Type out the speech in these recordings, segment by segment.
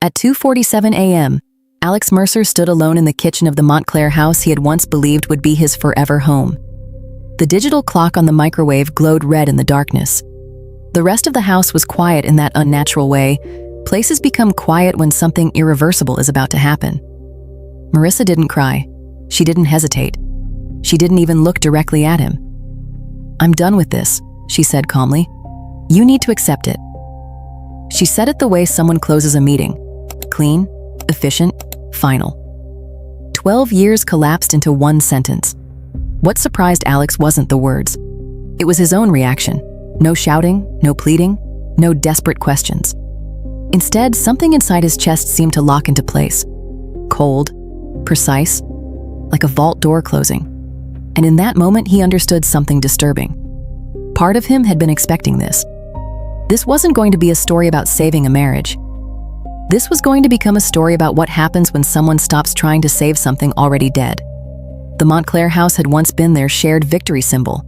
At 2:47 a.m., Alex Mercer stood alone in the kitchen of the Montclair house he had once believed would be his forever home. The digital clock on the microwave glowed red in the darkness. The rest of the house was quiet in that unnatural way. Places become quiet when something irreversible is about to happen. Marissa didn't cry. She didn't hesitate. She didn't even look directly at him. "I'm done with this," she said calmly. "You need to accept it." She said it the way someone closes a meeting. Clean, efficient, final. 12 years collapsed into one sentence. What surprised Alex wasn't the words. It was his own reaction. No shouting, no pleading, no desperate questions. Instead, something inside his chest seemed to lock into place. Cold, precise, like a vault door closing. And in that moment, he understood something disturbing. Part of him had been expecting this. This wasn't going to be a story about saving a marriage. This was going to become a story about what happens when someone stops trying to save something already dead. The Montclair house had once been their shared victory symbol.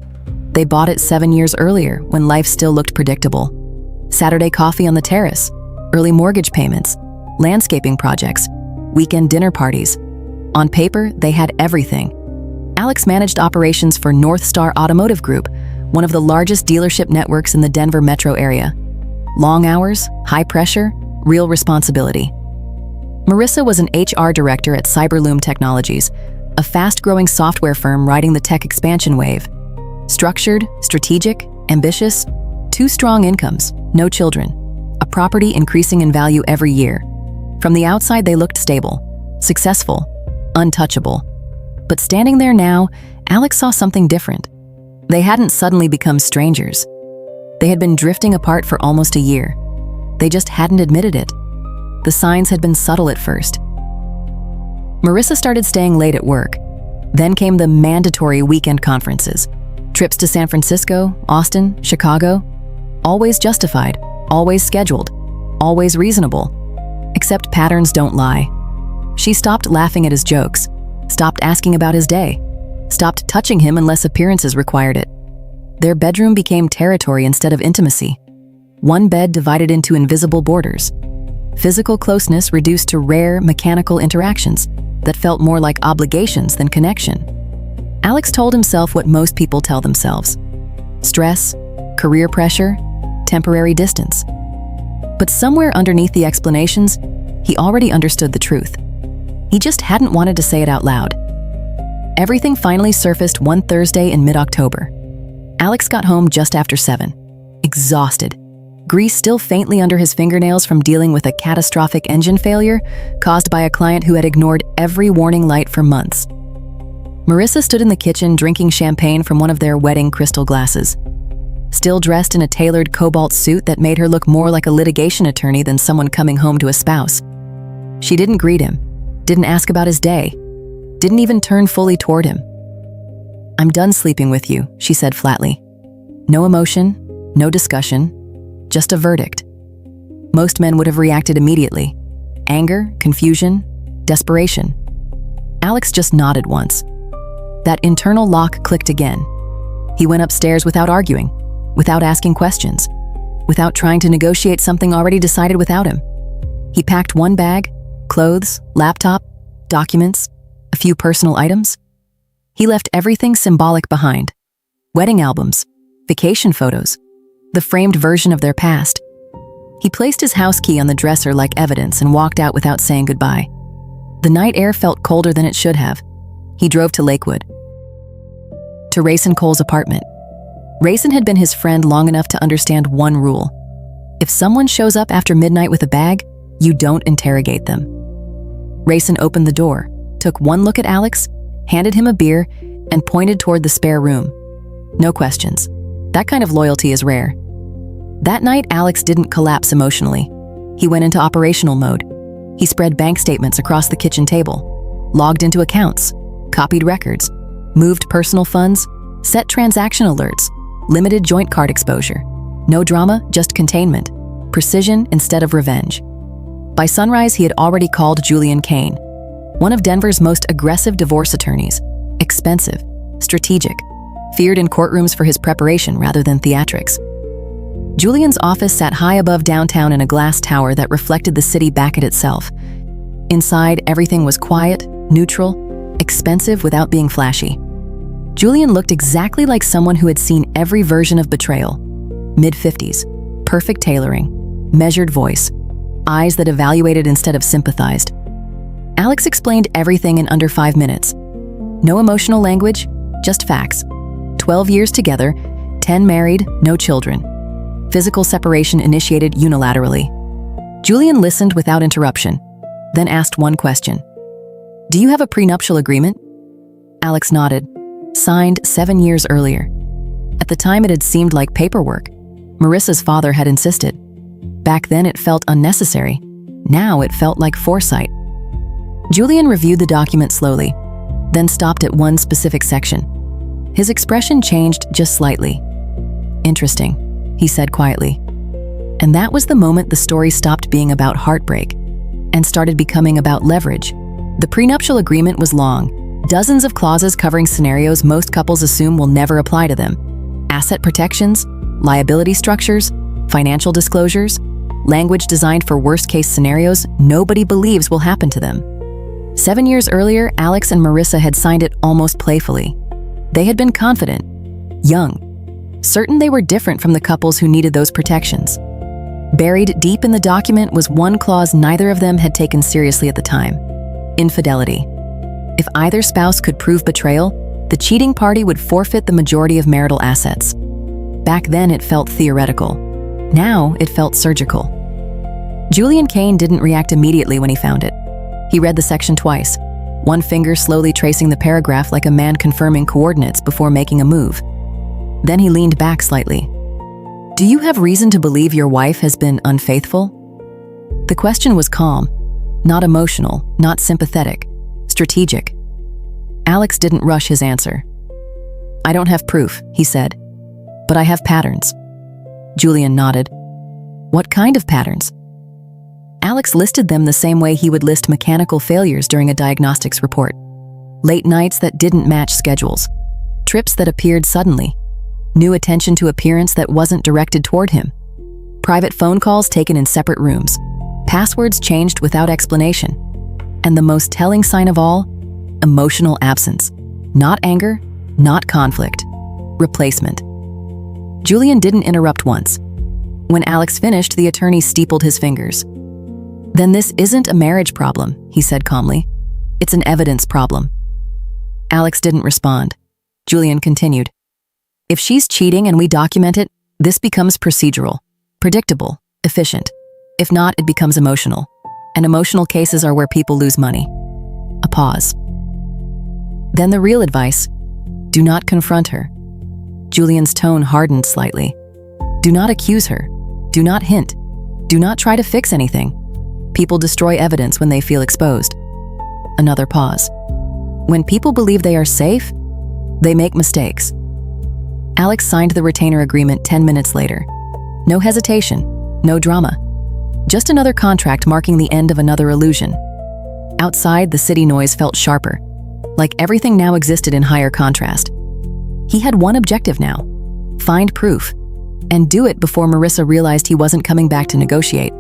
They bought it 7 years earlier when life still looked predictable. Saturday coffee on the terrace, early mortgage payments, landscaping projects, weekend dinner parties. On paper, they had everything. Alex managed operations for North Star Automotive Group, one of the largest dealership networks in the Denver metro area. Long hours, high pressure, real responsibility. Marissa was an HR director at Cyberloom Technologies, a fast-growing software firm riding the tech expansion wave. Structured, strategic, ambitious, 2 strong incomes, no children, a property increasing in value every year. From the outside, they looked stable, successful, untouchable. But standing there now, Alex saw something different. They hadn't suddenly become strangers. They had been drifting apart for almost a year. They just hadn't admitted it. The signs had been subtle at first. Marissa started staying late at work. Then came the mandatory weekend conferences. Trips to San Francisco, Austin, Chicago. Always justified, always scheduled, always reasonable. Except patterns don't lie. She stopped laughing at his jokes, stopped asking about his day, stopped touching him unless appearances required it. Their bedroom became territory instead of intimacy. One bed divided into invisible borders. Physical closeness reduced to rare, mechanical interactions that felt more like obligations than connection. Alex told himself what most people tell themselves. Stress, career pressure, temporary distance. But somewhere underneath the explanations, he already understood the truth. He just hadn't wanted to say it out loud. Everything finally surfaced one Thursday in mid-October. Alex got home just after 7, exhausted. Grease still faintly under his fingernails from dealing with a catastrophic engine failure caused by a client who had ignored every warning light for months. Marissa stood in the kitchen drinking champagne from one of their wedding crystal glasses. Still dressed in a tailored cobalt suit that made her look more like a litigation attorney than someone coming home to a spouse. She didn't greet him, didn't ask about his day, didn't even turn fully toward him. "I'm done sleeping with you," she said flatly. No emotion, no discussion, just a verdict. Most men would have reacted immediately. Anger, confusion, desperation. Alex just nodded once. That internal lock clicked again. He went upstairs without arguing, without asking questions, without trying to negotiate something already decided without him. He packed one bag, clothes, laptop, documents, a few personal items. He left everything symbolic behind. Wedding albums, vacation photos, the framed version of their past. He placed his house key on the dresser like evidence and walked out without saying goodbye. The night air felt colder than it should have. He drove to Lakewood, to Rayson Cole's apartment. Rayson had been his friend long enough to understand one rule. If someone shows up after midnight with a bag, you don't interrogate them. Rayson opened the door, took one look at Alex, handed him a beer, and pointed toward the spare room. No questions. That kind of loyalty is rare. That night, Alex didn't collapse emotionally. He went into operational mode. He spread bank statements across the kitchen table, logged into accounts, copied records, moved personal funds, set transaction alerts, limited joint card exposure. No drama, just containment. Precision instead of revenge. By sunrise, he had already called Julian Kane, one of Denver's most aggressive divorce attorneys. Expensive, strategic, feared in courtrooms for his preparation rather than theatrics. Julian's office sat high above downtown in a glass tower that reflected the city back at itself. Inside, everything was quiet, neutral, expensive without being flashy. Julian looked exactly like someone who had seen every version of betrayal. Mid-50s, perfect tailoring, measured voice, eyes that evaluated instead of sympathized. Alex explained everything in under 5 minutes. No emotional language, just facts. 12 years together, 10 married, no children. Physical separation initiated unilaterally. Julian listened without interruption, then asked one question. "Do you have a prenuptial agreement?" Alex nodded. Signed 7 years earlier. At the time, it had seemed like paperwork. Marissa's father had insisted. Back then, it felt unnecessary. Now it felt like foresight. Julian reviewed the document slowly, then stopped at one specific section. His expression changed just slightly. "Interesting," he said quietly. And that was the moment the story stopped being about heartbreak and started becoming about leverage. The prenuptial agreement was long, dozens of clauses covering scenarios most couples assume will never apply to them. Asset protections, liability structures, financial disclosures, language designed for worst-case scenarios nobody believes will happen to them. 7 years earlier, Alex and Marissa had signed it almost playfully. They had been confident, young, certain they were different from the couples who needed those protections. Buried deep in the document was one clause neither of them had taken seriously at the time: infidelity. If either spouse could prove betrayal, the cheating party would forfeit the majority of marital assets. Back then, it felt theoretical. Now, it felt surgical. Julian Kane didn't react immediately when he found it. He read the section twice, one finger slowly tracing the paragraph like a man confirming coordinates before making a move. Then he leaned back slightly. "Do you have reason to believe your wife has been unfaithful?" The question was calm, not emotional, not sympathetic, strategic. Alex didn't rush his answer. "I don't have proof," he said, "but I have patterns." Julian nodded. "What kind of patterns?" Alex listed them the same way he would list mechanical failures during a diagnostics report. Late nights that didn't match schedules, trips that appeared suddenly, new attention to appearance that wasn't directed toward him, private phone calls taken in separate rooms, passwords changed without explanation, and the most telling sign of all, emotional absence. Not anger, not conflict, replacement. Julian didn't interrupt once. When Alex finished, the attorney steepled his fingers. "Then this isn't a marriage problem," he said calmly. "It's an evidence problem." Alex didn't respond. Julian continued. "If she's cheating and we document it, this becomes procedural, predictable, efficient. If not, it becomes emotional. And emotional cases are where people lose money." A pause. "Then the real advice, do not confront her." Julian's tone hardened slightly. "Do not accuse her. Do not hint. Do not try to fix anything. People destroy evidence when they feel exposed." Another pause. "When people believe they are safe, they make mistakes." Alex signed the retainer agreement 10 minutes later. No hesitation, no drama. Just another contract marking the end of another illusion. Outside, the city noise felt sharper, like everything now existed in higher contrast. He had one objective now: find proof, and do it before Marissa realized he wasn't coming back to negotiate.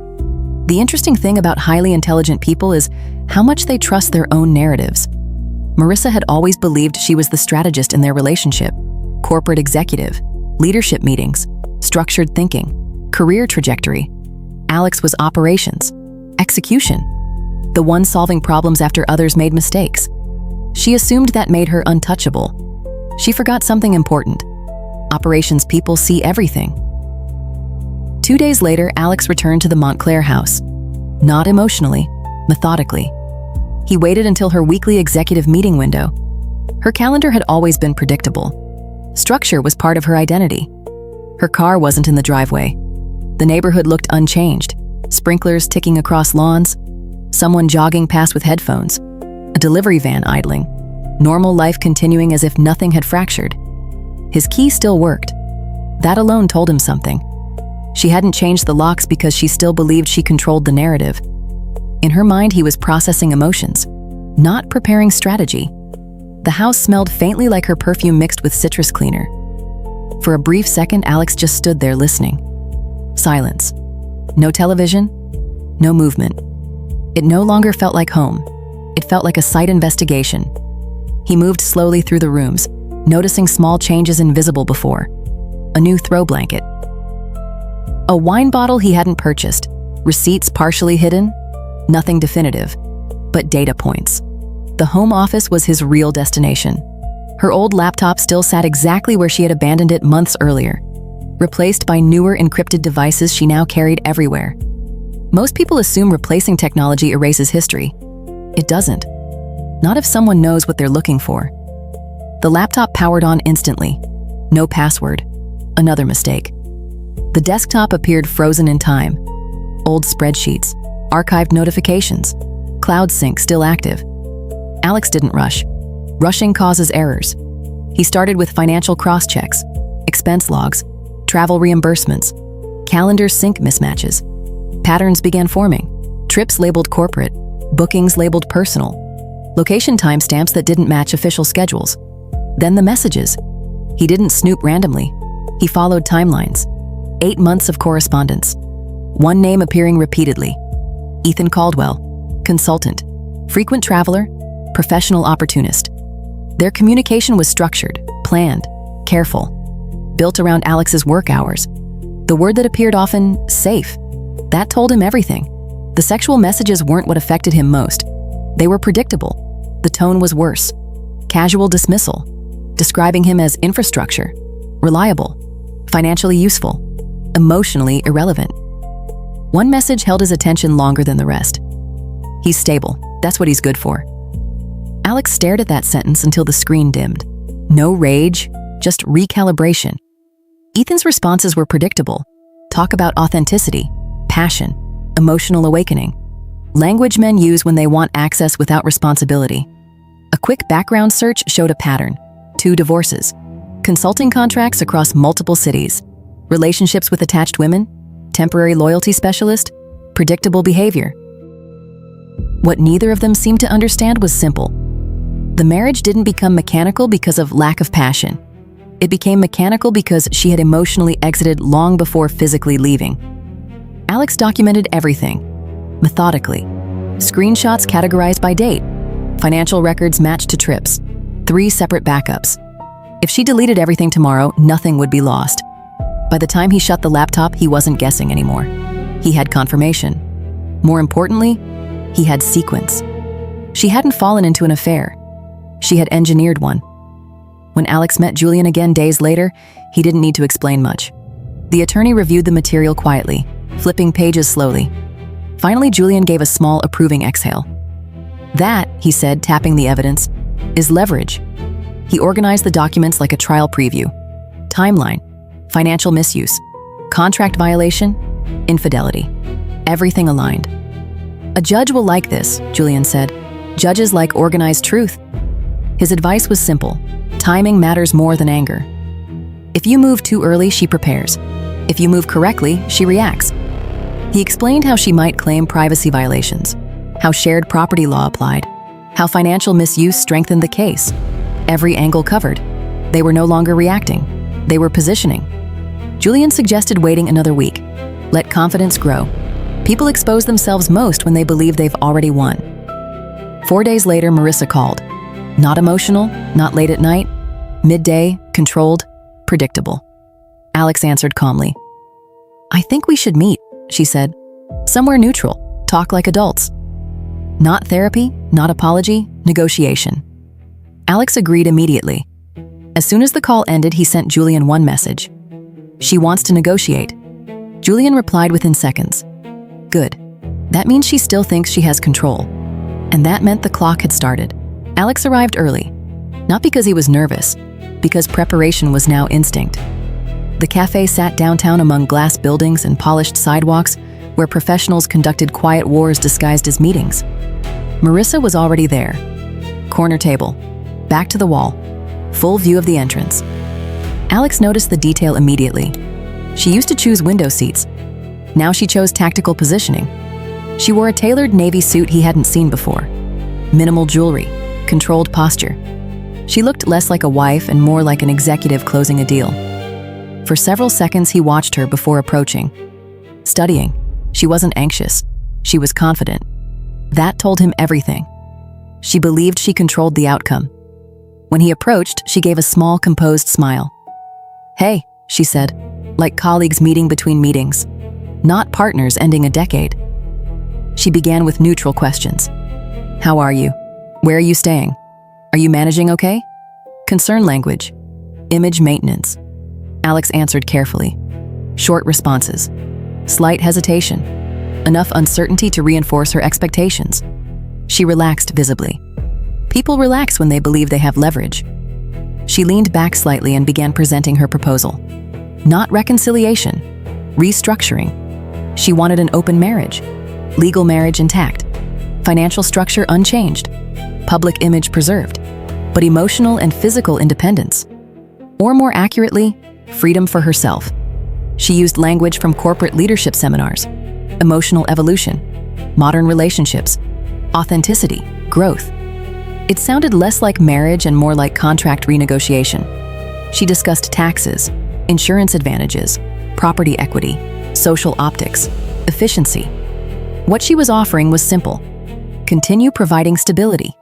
The interesting thing about highly intelligent people is how much they trust their own narratives. Marissa had always believed she was the strategist in their relationship. Corporate executive, leadership meetings, structured thinking, career trajectory. Alex was operations, execution, the one solving problems after others made mistakes. She assumed that made her untouchable. She forgot something important. Operations people see everything. 2 days later, Alex returned to the Montclair house. Not emotionally, methodically. He waited until her weekly executive meeting window. Her calendar had always been predictable. Structure was part of her identity. Her car wasn't in the driveway. The neighborhood looked unchanged. Sprinklers ticking across lawns, someone jogging past with headphones, a delivery van idling, normal life continuing as if nothing had fractured. His key still worked. That alone told him something. She hadn't changed the locks because she still believed she controlled the narrative. In her mind, he was processing emotions, not preparing strategy. The house smelled faintly like her perfume mixed with citrus cleaner. For a brief second, Alex just stood there listening. Silence. No television, no movement. It no longer felt like home. It felt like a site investigation. He moved slowly through the rooms, noticing small changes invisible before. A new throw blanket. A wine bottle he hadn't purchased. Receipts partially hidden. Nothing definitive, but data points. The home office was his real destination. Her old laptop still sat exactly where she had abandoned it months earlier, replaced by newer encrypted devices she now carried everywhere. Most people assume replacing technology erases history. It doesn't. Not if someone knows what they're looking for. The laptop powered on instantly. No password. Another mistake. The desktop appeared frozen in time. Old spreadsheets, archived notifications, cloud sync still active. Alex didn't rush. Rushing causes errors. He started with financial cross-checks, expense logs, travel reimbursements, calendar sync mismatches. Patterns began forming. Trips labeled corporate, bookings labeled personal, location timestamps that didn't match official schedules. Then the messages. He didn't snoop randomly. He followed timelines. 8 months of correspondence. One name appearing repeatedly. Ethan Caldwell, consultant, frequent traveler, professional opportunist. Their communication was structured, planned, careful, built around Alex's work hours. The word that appeared often, safe. That told him everything. The sexual messages weren't what affected him most. They were predictable. The tone was worse. Casual dismissal, describing him as infrastructure, reliable, financially useful, emotionally irrelevant. One message held his attention longer than the rest. He's stable. That's what he's good for. Alex stared at that sentence until the screen dimmed. No rage, just recalibration. Ethan's responses were predictable. Talk about authenticity, passion, emotional awakening. Language men use when they want access without responsibility. A quick background search showed a pattern. 2 divorces, consulting contracts across multiple cities, relationships with attached women, temporary loyalty specialist, predictable behavior. What neither of them seemed to understand was simple. The marriage didn't become mechanical because of lack of passion. It became mechanical because she had emotionally exited long before physically leaving. Alex documented everything, methodically. Screenshots categorized by date, financial records matched to trips, 3 separate backups. If she deleted everything tomorrow, nothing would be lost. By the time he shut the laptop, he wasn't guessing anymore. He had confirmation. More importantly, he had sequence. She hadn't fallen into an affair. She had engineered one. When Alex met Julian again days later, he didn't need to explain much. The attorney reviewed the material quietly, flipping pages slowly. Finally, Julian gave a small, approving exhale. That, he said, tapping the evidence, is leverage. He organized the documents like a trial preview. Timeline, financial misuse, contract violation, infidelity. Everything aligned. A judge will like this, Julian said. Judges like organized truth. His advice was simple. Timing matters more than anger. If you move too early, she prepares. If you move correctly, she reacts. He explained how she might claim privacy violations, how shared property law applied, how financial misuse strengthened the case. Every angle covered. They were no longer reacting. They were positioning. Julian suggested waiting another week. Let confidence grow. People expose themselves most when they believe they've already won. 4 days later, Marissa called. Not emotional, not late at night. Midday, controlled, predictable. Alex answered calmly. I think we should meet, she said. Somewhere neutral, talk like adults. Not therapy, not apology, negotiation. Alex agreed immediately. As soon as the call ended, he sent Julian one message. She wants to negotiate. Julian replied within seconds. Good. That means she still thinks she has control. And that meant the clock had started. Alex arrived early, not because he was nervous, because preparation was now instinct. The cafe sat downtown among glass buildings and polished sidewalks where professionals conducted quiet wars disguised as meetings. Marissa was already there. Corner table, back to the wall, full view of the entrance. Alex noticed the detail immediately. She used to choose window seats. Now she chose tactical positioning. She wore a tailored navy suit he hadn't seen before. Minimal jewelry, controlled posture. She looked less like a wife and more like an executive closing a deal. For several seconds, he watched her before approaching. studying. She wasn't anxious. She was confident. That told him everything. She believed she controlled the outcome. When he approached, she gave a small, composed smile. "Hey," she said, like colleagues meeting between meetings, not partners ending a decade. She began with neutral questions. "How are you? Where are you staying? Are you managing okay?" Concern language. Image maintenance. Alex answered carefully. Short responses. Slight hesitation. Enough uncertainty to reinforce her expectations. She relaxed visibly. People relax when they believe they have leverage. She leaned back slightly and began presenting her proposal. Not reconciliation. Restructuring. She wanted an open marriage. Legal marriage intact. Financial structure unchanged. Public image preserved. But emotional and physical independence. Or more accurately, freedom for herself. She used language from corporate leadership seminars. Emotional evolution. Modern relationships. Authenticity. Growth. It sounded less like marriage and more like contract renegotiation. She discussed taxes, insurance advantages, property equity, social optics, efficiency. What she was offering was simple. Continue providing stability.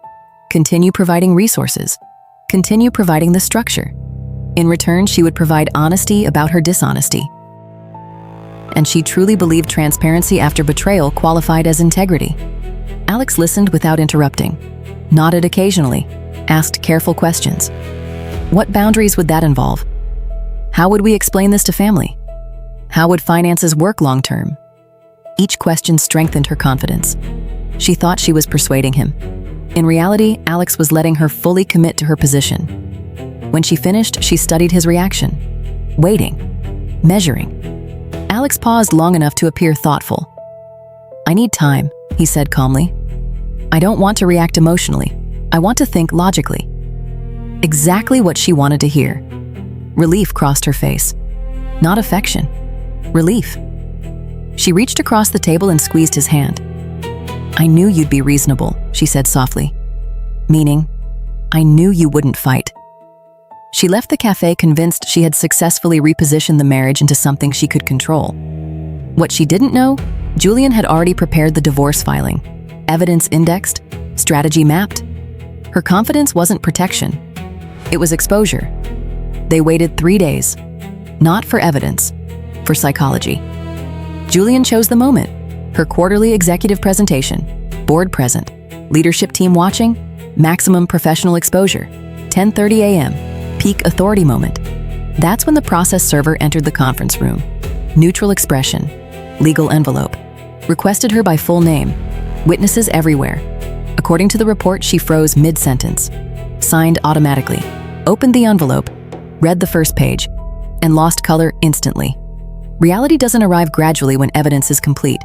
Continue providing resources. Continue providing the structure. In return, she would provide honesty about her dishonesty. And she truly believed transparency after betrayal qualified as integrity. Alex listened without interrupting, nodded occasionally, asked careful questions. What boundaries would that involve? How would we explain this to family? How would finances work long term? Each question strengthened her confidence. She thought she was persuading him. In reality, Alex was letting her fully commit to her position. When she finished, she studied his reaction, waiting, measuring. Alex paused long enough to appear thoughtful. "I need time," he said calmly. "I don't want to react emotionally. I want to think logically." Exactly what she wanted to hear. Relief crossed her face. Not affection. Relief. She reached across the table and squeezed his hand. "I knew you'd be reasonable," she said softly. Meaning, "I knew you wouldn't fight." She left the cafe convinced she had successfully repositioned the marriage into something she could control. What she didn't know, Julian had already prepared the divorce filing, evidence indexed, strategy mapped. Her confidence wasn't protection. It was exposure. They waited 3 days, not for evidence, for psychology. Julian chose the moment, her quarterly executive presentation, board present, leadership team watching, maximum professional exposure, 10:30 a.m., peak authority moment. That's when the process server entered the conference room. Neutral expression, legal envelope, requested her by full name, witnesses everywhere. According to the report, she froze mid-sentence, signed automatically, opened the envelope, read the first page, and lost color instantly. Reality doesn't arrive gradually when evidence is complete.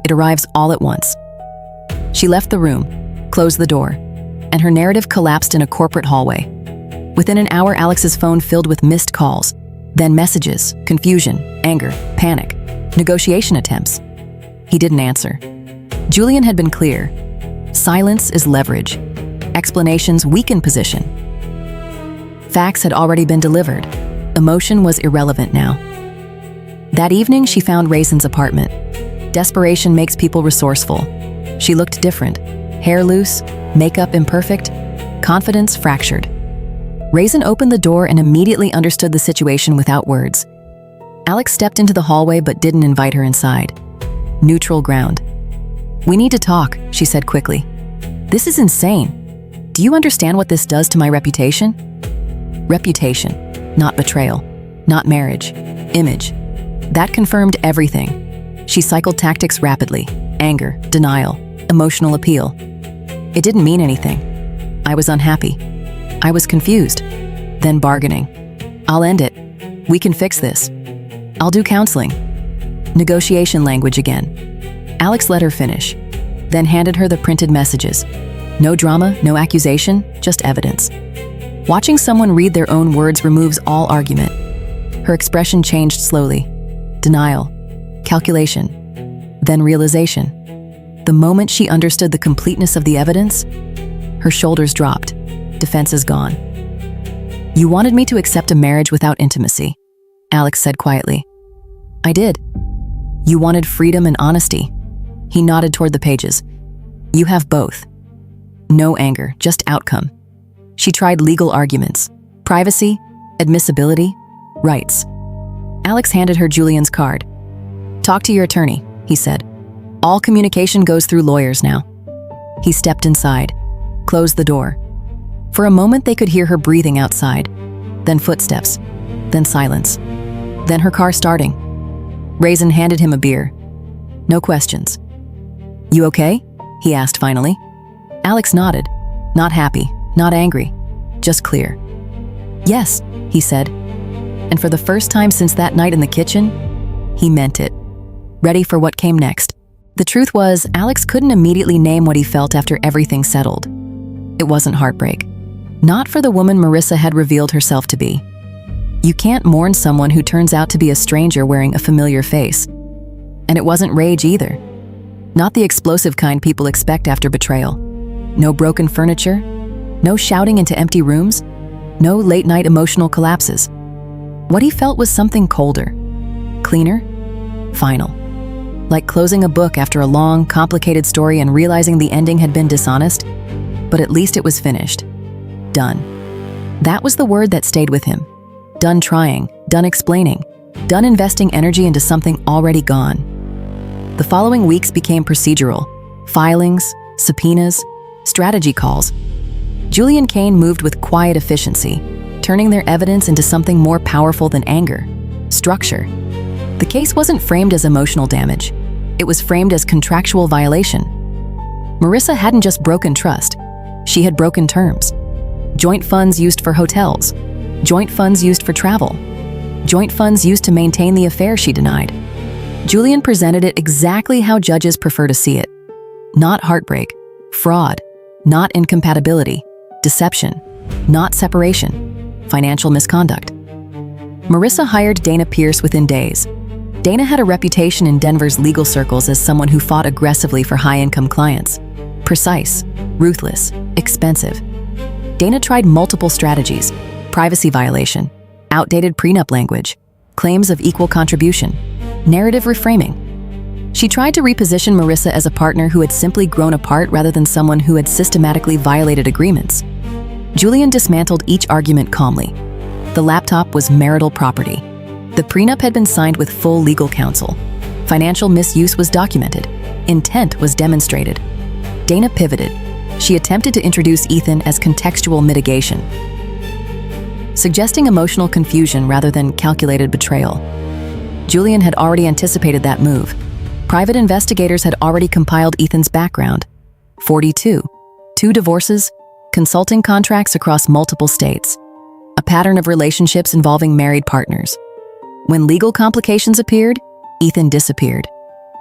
It arrives all at once. She left the room, closed the door, and her narrative collapsed in a corporate hallway. Within an hour, Alex's phone filled with missed calls, then messages, confusion, anger, panic, negotiation attempts. He didn't answer. Julian had been clear. Silence is leverage. Explanations weaken position. Facts had already been delivered. Emotion was irrelevant now. That evening, she found Raisin's apartment. Desperation makes people resourceful. She looked different. Hair loose, makeup imperfect, confidence fractured. Raisin opened the door and immediately understood the situation without words. Alex stepped into the hallway but didn't invite her inside. Neutral ground. "We need to talk," she said quickly. "This is insane. Do you understand what this does to my reputation?" Reputation, not betrayal, not marriage, image. That confirmed everything. She cycled tactics rapidly. Anger, denial, emotional appeal. It didn't mean anything. I was unhappy. I was confused. Then bargaining. "I'll end it. We can fix this. I'll do counseling." Negotiation language again. Alex let her finish, then handed her the printed messages. No drama, no accusation, just evidence. Watching someone read their own words removes all argument. Her expression changed slowly. Denial, calculation, then realization. The moment she understood the completeness of the evidence, her shoulders dropped. Defenses gone. "You wanted me to accept a marriage without intimacy," Alex said quietly. "I did. You wanted freedom and honesty. He nodded toward the pages. You have both. No anger, just outcome. She tried legal arguments. Privacy, admissibility, rights. Alex handed her Julian's card. Talk to your attorney, he said. All communication goes through lawyers now. He stepped inside, closed the door. For a moment they could hear her breathing outside, then footsteps, then silence, then her car starting. Raisin handed him a beer. No questions. You okay? He asked finally. Alex nodded, not happy, not angry, just clear. Yes, he said. And for the first time since that night in the kitchen, he meant it, ready for what came next. The truth was, Alex couldn't immediately name what he felt after everything settled. It wasn't heartbreak. Not for the woman Marissa had revealed herself to be. You can't mourn someone who turns out to be a stranger wearing a familiar face. And it wasn't rage either. Not the explosive kind people expect after betrayal. No broken furniture, no shouting into empty rooms, no late-night emotional collapses. What he felt was something colder, cleaner, final. Like closing a book after a long, complicated story and realizing the ending had been dishonest, but at least it was finished. Done. That was the word that stayed with him. Done trying, done explaining, done investing energy into something already gone. The following weeks became procedural. Filings, subpoenas, strategy calls. Julian Kane moved with quiet efficiency, turning their evidence into something more powerful than anger, structure. The case wasn't framed as emotional damage. It was framed as contractual violation. Marissa hadn't just broken trust. She had broken terms. Joint funds used for hotels. Joint funds used for travel. Joint funds used to maintain the affair she denied. Julian presented it exactly how judges prefer to see it. Not heartbreak, fraud, not incompatibility, deception, not separation, financial misconduct. Marissa hired Dana Pierce within days. Dana had a reputation in Denver's legal circles as someone who fought aggressively for high-income clients. Precise, ruthless, expensive. Dana tried multiple strategies: privacy violation, outdated prenup language, claims of equal contribution, narrative reframing. She tried to reposition Marissa as a partner who had simply grown apart rather than someone who had systematically violated agreements. Julian dismantled each argument calmly. The laptop was marital property. The prenup had been signed with full legal counsel. Financial misuse was documented. Intent was demonstrated. Dana pivoted. She attempted to introduce Ethan as contextual mitigation, suggesting emotional confusion rather than calculated betrayal. Julian had already anticipated that move. Private investigators had already compiled Ethan's background: 42, 2 divorces, consulting contracts across multiple states, a pattern of relationships involving married partners. When legal complications appeared, Ethan disappeared.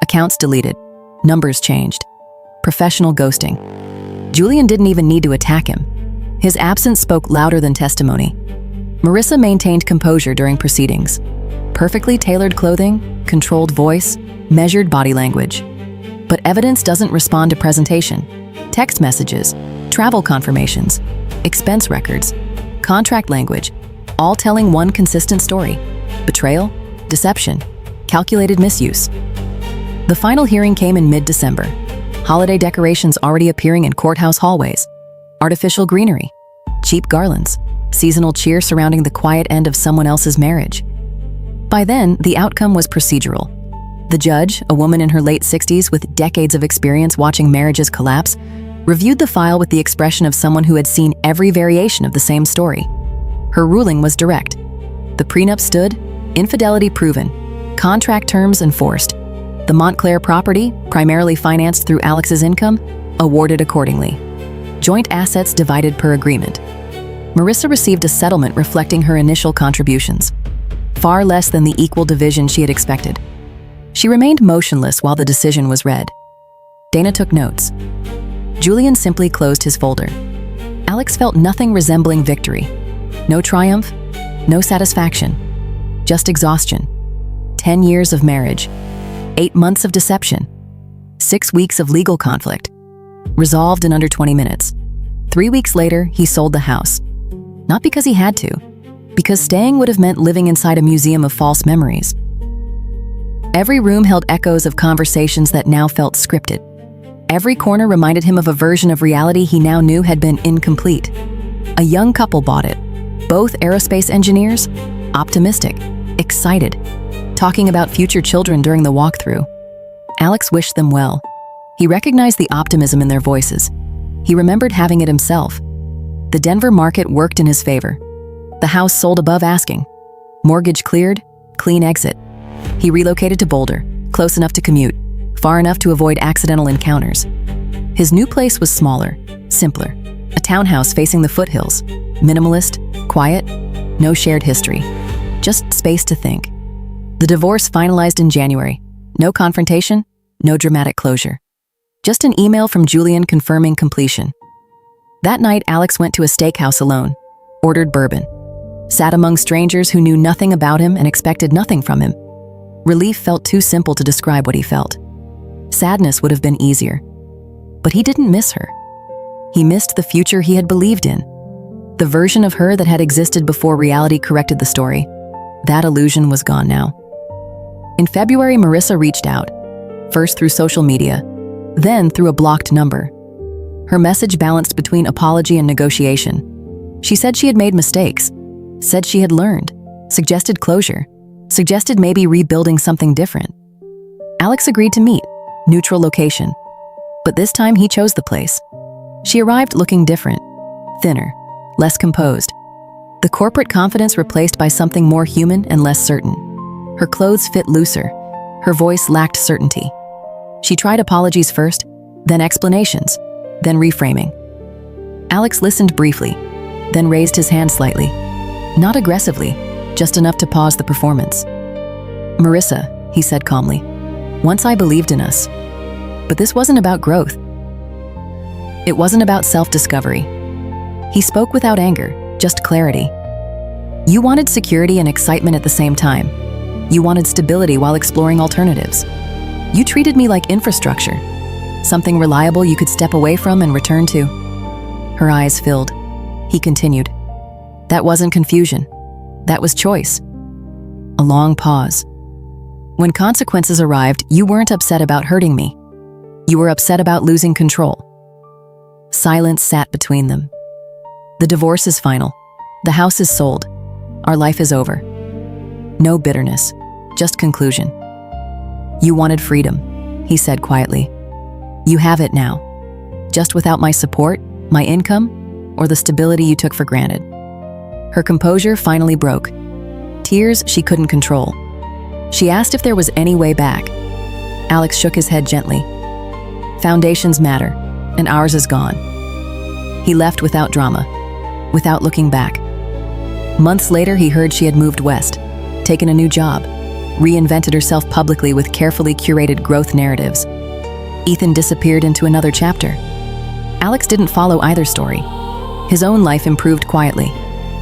Accounts deleted, numbers changed, professional ghosting. Julian didn't even need to attack him. His absence spoke louder than testimony. Marissa maintained composure during proceedings. Perfectly tailored clothing, controlled voice, measured body language. But evidence doesn't respond to presentation. Text messages, travel confirmations, expense records, contract language, all telling one consistent story: betrayal, deception, calculated misuse. The final hearing came in mid-December. Holiday decorations already appearing in courthouse hallways, artificial greenery, cheap garlands, seasonal cheer surrounding the quiet end of someone else's marriage. By then, the outcome was procedural. The judge, a woman in her late 60s with decades of experience watching marriages collapse, reviewed the file with the expression of someone who had seen every variation of the same story. Her ruling was direct. The prenup stood, infidelity proven, contract terms enforced. The Montclair property, primarily financed through Alex's income, awarded accordingly. Joint assets divided per agreement. Marissa received a settlement reflecting her initial contributions, far less than the equal division she had expected. She remained motionless while the decision was read. Dana took notes. Julian simply closed his folder. Alex felt nothing resembling victory. No triumph, no satisfaction, just exhaustion. 10 years of marriage, 8 months of deception, 6 weeks of legal conflict, resolved in under 20 minutes. 3 weeks later, he sold the house. Not because he had to, because staying would have meant living inside a museum of false memories. Every room held echoes of conversations that now felt scripted. Every corner reminded him of a version of reality he now knew had been incomplete. A young couple bought it. Both aerospace engineers, optimistic, excited, talking about future children during the walkthrough. Alex wished them well. He recognized the optimism in their voices. He remembered having it himself. The Denver market worked in his favor. The house sold above asking. Mortgage cleared, clean exit. He relocated to Boulder, close enough to commute, far enough to avoid accidental encounters. His new place was smaller, simpler. A townhouse facing the foothills. Minimalist, quiet, no shared history. Just space to think. The divorce finalized in January. No confrontation, no dramatic closure. Just an email from Julian confirming completion. That night, Alex went to a steakhouse alone, ordered bourbon, sat among strangers who knew nothing about him and expected nothing from him. Relief felt too simple to describe what he felt. Sadness would have been easier. But he didn't miss her. He missed the future he had believed in. The version of her that had existed before reality corrected the story. That illusion was gone now. In February, Marissa reached out, first through social media, then through a blocked number. Her message balanced between apology and negotiation. She said she had made mistakes, said she had learned, suggested closure, suggested maybe rebuilding something different. Alex agreed to meet, neutral location. But this time he chose the place. She arrived looking different, thinner, less composed. The corporate confidence replaced by something more human and less certain. Her clothes fit looser. Her voice lacked certainty. She tried apologies first, then explanations, then reframing. Alex listened briefly, then raised his hand slightly. Not aggressively, just enough to pause the performance. "Marissa," he said calmly, "once I believed in us. But this wasn't about growth. It wasn't about self-discovery." He spoke without anger, just clarity. "You wanted security and excitement at the same time. You wanted stability while exploring alternatives. You treated me like infrastructure, something reliable you could step away from and return to." Her eyes filled. He continued, "That wasn't confusion. That was choice." A long pause. "When consequences arrived, you weren't upset about hurting me. You were upset about losing control." Silence sat between them. "The divorce is final. The house is sold. Our life is over." No bitterness, just conclusion. "You wanted freedom," he said quietly. "You have it now. Just without my support, my income, or the stability you took for granted." Her composure finally broke. Tears she couldn't control. She asked if there was any way back. Alex shook his head gently. "Foundations matter, and ours is gone." He left without drama, without looking back. Months later, he heard she had moved west, taken a new job, reinvented herself publicly with carefully curated growth narratives. Ethan disappeared into another chapter. Alex didn't follow either story. His own life improved quietly,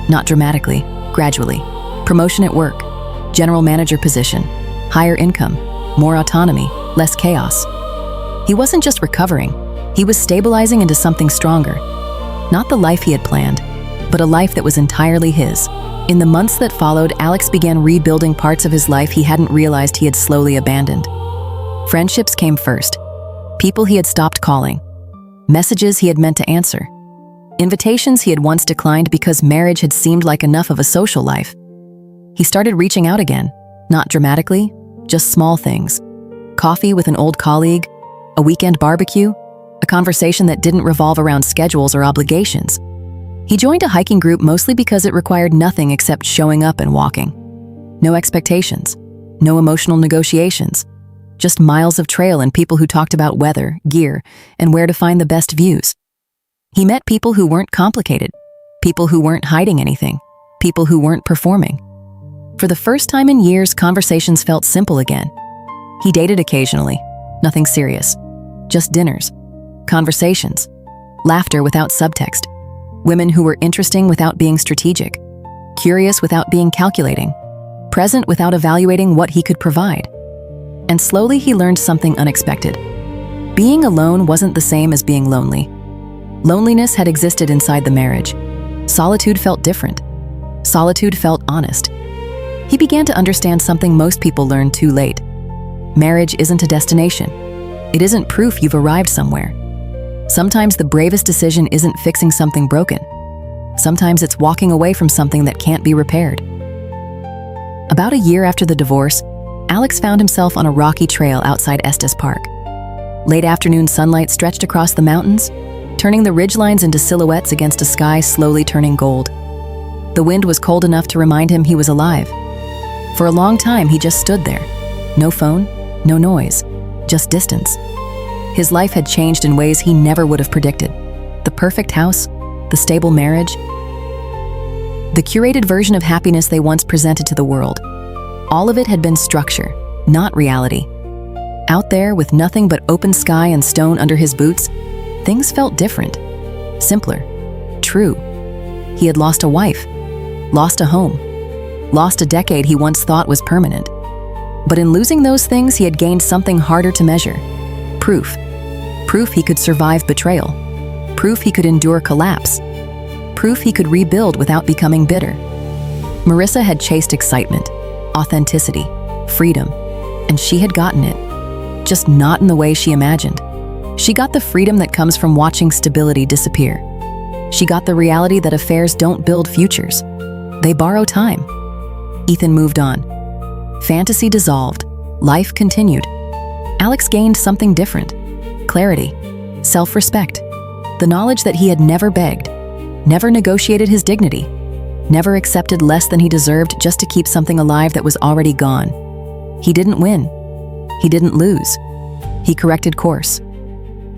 not dramatically, gradually. Promotion at work, general manager position, higher income, more autonomy, less chaos. He wasn't just recovering, he was stabilizing into something stronger. Not the life he had planned, but a life that was entirely his. In the months that followed, Alex began rebuilding parts of his life he hadn't realized he had slowly abandoned. Friendships came first. People he had stopped calling. Messages he had meant to answer. Invitations he had once declined because marriage had seemed like enough of a social life. He started reaching out again, not dramatically, just small things. Coffee with an old colleague, a weekend barbecue, a conversation that didn't revolve around schedules or obligations. He joined a hiking group mostly because it required nothing except showing up and walking. No expectations, no emotional negotiations, just miles of trail and people who talked about weather, gear, and where to find the best views. He met people who weren't complicated, people who weren't hiding anything, people who weren't performing. For the first time in years, conversations felt simple again. He dated occasionally, nothing serious, just dinners, conversations, laughter without subtext, women who were interesting without being strategic, curious without being calculating, present without evaluating what he could provide. And slowly he learned something unexpected. Being alone wasn't the same as being lonely. Loneliness had existed inside the marriage. Solitude felt different. Solitude felt honest. He began to understand something most people learn too late. Marriage isn't a destination. It isn't proof you've arrived somewhere. Sometimes the bravest decision isn't fixing something broken. Sometimes it's walking away from something that can't be repaired. About a year after the divorce, Alex found himself on a rocky trail outside Estes Park. Late afternoon sunlight stretched across the mountains, turning the ridgelines into silhouettes against a sky slowly turning gold. The wind was cold enough to remind him he was alive. For a long time, he just stood there. No phone, no noise, just distance. His life had changed in ways he never would have predicted. The perfect house, the stable marriage, the curated version of happiness they once presented to the world. All of it had been structure, not reality. Out there, with nothing but open sky and stone under his boots, things felt different, simpler, true. He had lost a wife, lost a home, lost a decade he once thought was permanent. But in losing those things, he had gained something harder to measure. Proof. Proof he could survive betrayal. Proof he could endure collapse. Proof he could rebuild without becoming bitter. Marissa had chased excitement, authenticity, freedom, and she had gotten it, just not in the way she imagined. She got the freedom that comes from watching stability disappear. She got the reality that affairs don't build futures. They borrow time. Ethan moved on. Fantasy dissolved. Life continued. Alex gained something different. Clarity. Self-respect. The knowledge that he had never begged, never negotiated his dignity, never accepted less than he deserved just to keep something alive that was already gone. He didn't win. He didn't lose. He corrected course.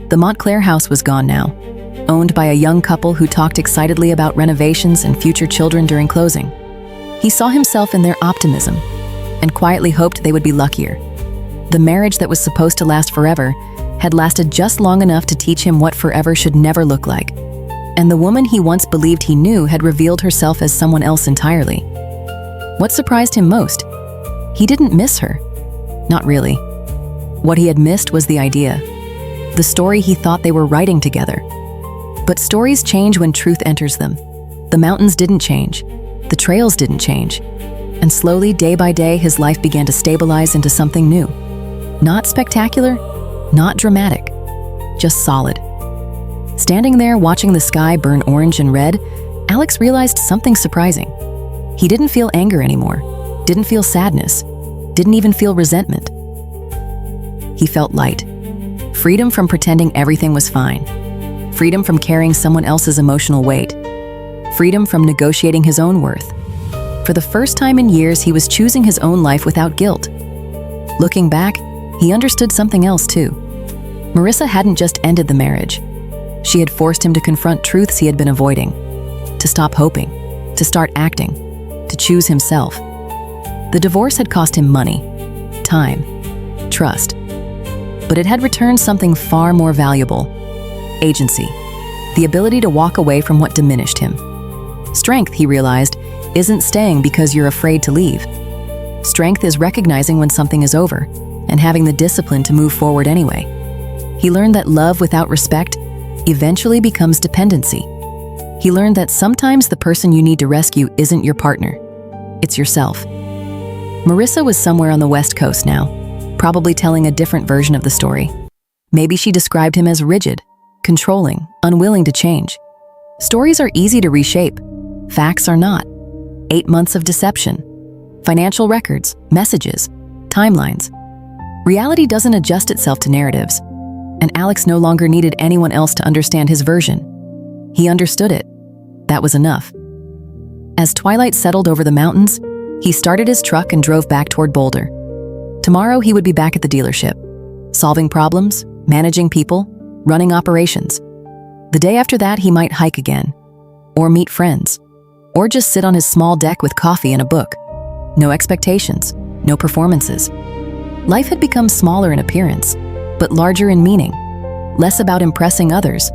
The Montclair house was gone now, owned by a young couple who talked excitedly about renovations and future children during closing. He saw himself in their optimism and quietly hoped they would be luckier. The marriage that was supposed to last forever had lasted just long enough to teach him what forever should never look like. And the woman he once believed he knew had revealed herself as someone else entirely. What surprised him most? He didn't miss her. Not really. What he had missed was the idea, the story he thought they were writing together. But stories change when truth enters them. The mountains didn't change. The trails didn't change. And slowly, day by day, his life began to stabilize into something new. Not spectacular, not dramatic, just solid. Standing there watching the sky burn orange and red, Alex realized something surprising. He didn't feel anger anymore, didn't feel sadness, didn't even feel resentment. He felt light. Freedom from pretending everything was fine. Freedom from carrying someone else's emotional weight. Freedom from negotiating his own worth. For the first time in years, he was choosing his own life without guilt. Looking back, he understood something else too. Marissa hadn't just ended the marriage. She had forced him to confront truths he had been avoiding, to stop hoping, to start acting, to choose himself. The divorce had cost him money, time, trust, but it had returned something far more valuable: agency, the ability to walk away from what diminished him. Strength, he realized, isn't staying because you're afraid to leave. Strength is recognizing when something is over and having the discipline to move forward anyway. He learned that love without respect eventually becomes dependency. He learned that sometimes the person you need to rescue isn't your partner, it's yourself. Marissa was somewhere on the West Coast now, probably telling a different version of the story. Maybe she described him as rigid, controlling, unwilling to change. Stories are easy to reshape. Facts are not. 8 months of deception, financial records, messages, timelines. Reality doesn't adjust itself to narratives, and Alex no longer needed anyone else to understand his version. He understood it. That was enough. As twilight settled over the mountains, he started his truck and drove back toward Boulder. Tomorrow he would be back at the dealership, solving problems, managing people, running operations. The day after that, he might hike again, or meet friends, or just sit on his small deck with coffee and a book. No expectations, no performances. Life had become smaller in appearance, but larger in meaning. Less about impressing others,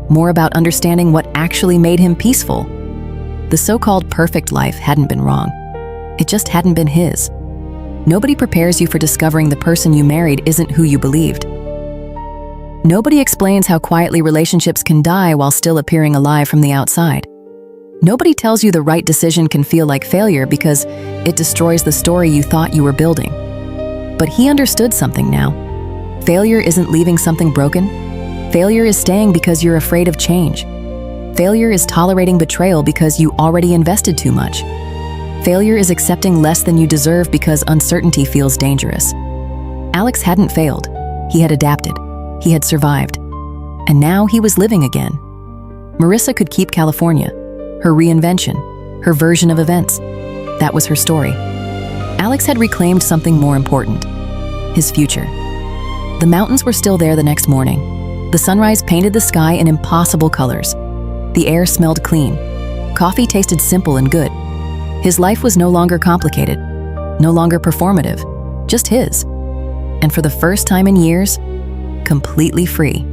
more about understanding what actually made him peaceful. The so-called perfect life hadn't been wrong. It just hadn't been his. Nobody prepares you for discovering the person you married isn't who you believed. Nobody explains how quietly relationships can die while still appearing alive from the outside. Nobody tells you the right decision can feel like failure because it destroys the story you thought you were building. But he understood something now. Failure isn't leaving something broken. Failure is staying because you're afraid of change. Failure is tolerating betrayal because you already invested too much. Failure is accepting less than you deserve because uncertainty feels dangerous. Alex hadn't failed. He had adapted. He had survived. And now he was living again. Marissa could keep California, her reinvention, her version of events. That was her story. Alex had reclaimed something more important, his future. The mountains were still there the next morning. The sunrise painted the sky in impossible colors. The air smelled clean. Coffee tasted simple and good. His life was no longer complicated, no longer performative, just his. And for the first time in years, completely free.